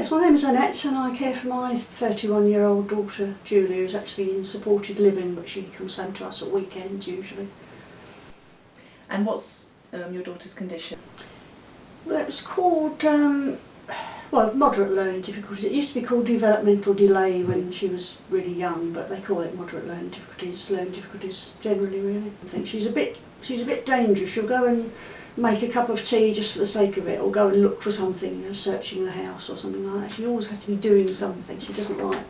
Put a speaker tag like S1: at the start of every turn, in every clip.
S1: Yes, my name is Annette and I care for my 31-year-old daughter Julie, who's actually in supported living, but she comes home to us at weekends usually.
S2: And what's your daughter's condition?
S1: Well, it was called, moderate learning difficulties. It used to be called developmental delay when she was really young, but they call it moderate learning difficulties generally really. I think she's a bit dangerous. She'll go and make a cup of tea just for the sake of it, or go and look for something, searching the house or something like that. She always has to be doing something. She doesn't like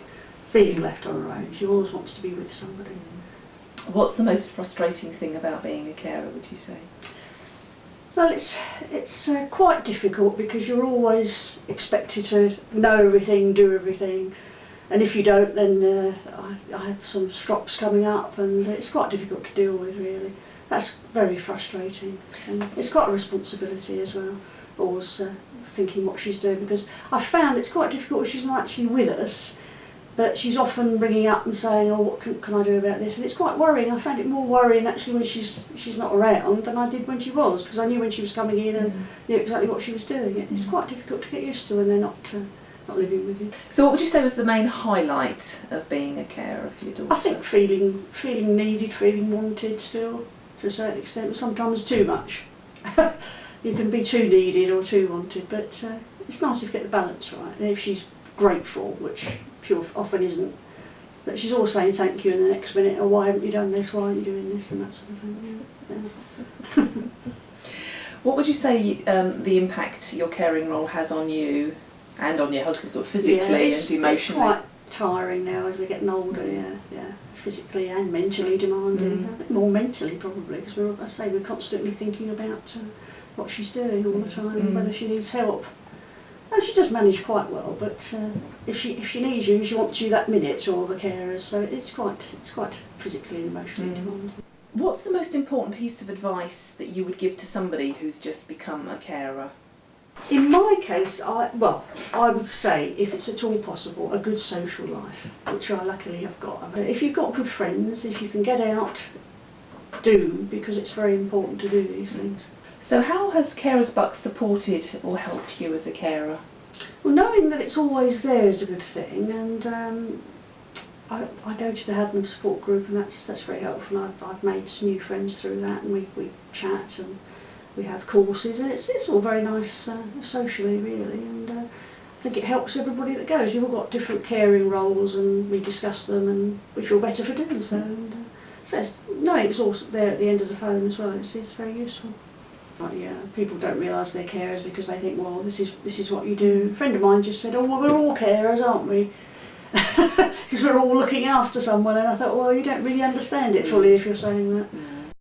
S1: being left on her own. She always wants to be with somebody.
S2: What's the most frustrating thing about being a carer, would you say?
S1: Well, it's quite difficult because you're always expected to know everything, do everything, and if you don't, then I have some strops coming up, and it's quite difficult to deal with really. That's very frustrating, and it's quite a responsibility as well, always thinking what she's doing, because I've found it's quite difficult if she's not actually with us, but she's often ringing up and saying, oh, what can I do about this? And it's quite worrying. I found it more worrying actually when she's not around than I did when she was, because I knew when she was coming in and knew exactly what she was doing. It's quite difficult to get used to when they're not living with you.
S2: So what would you say was the main highlight of being a carer for your daughter?
S1: I think feeling needed, feeling wanted still, to a certain extent, but sometimes too much. You can be too needed or too wanted, but it's nice if you get the balance right. And if she's grateful, which she often isn't, but she's always saying thank you in the next minute, or why haven't you done this, why aren't you doing this, and that sort of thing. Yeah.
S2: What would you say the impact your caring role has on you and on your husband, sort of physically and emotionally?
S1: It's quite tiring now as we're getting older, yeah. It's physically and mentally demanding. A bit more mentally probably, because we're constantly thinking about what she's doing all the time and whether she needs help. And she does manage quite well, but if she needs you, she wants you that minute, or the carers, so it's quite physically and emotionally demanding.
S2: What's the most important piece of advice that you would give to somebody who's just become a carer?
S1: In my case, I would say, if it's at all possible, a good social life, which I luckily have got. If you've got good friends, if you can get out, do, because it's very important to do these things.
S2: So how has Carers Bucks supported or helped you as a carer?
S1: Well, knowing that it's always there is a good thing, and I go to the Hadnam support group, and that's very helpful. I've made some new friends through that, and we chat and we have courses, and it's all very nice socially really, and I think it helps everybody that goes. You've all got different caring roles and we discuss them, and we feel better for doing so. And, so knowing it's all there at the end of the phone as well, it's very useful. Yeah, people don't realise they're carers because they think, well, this is what you do. A friend of mine just said, oh, well, we're all carers, aren't we? Because we're all looking after someone, and I thought, well, you don't really understand it fully if you're saying that.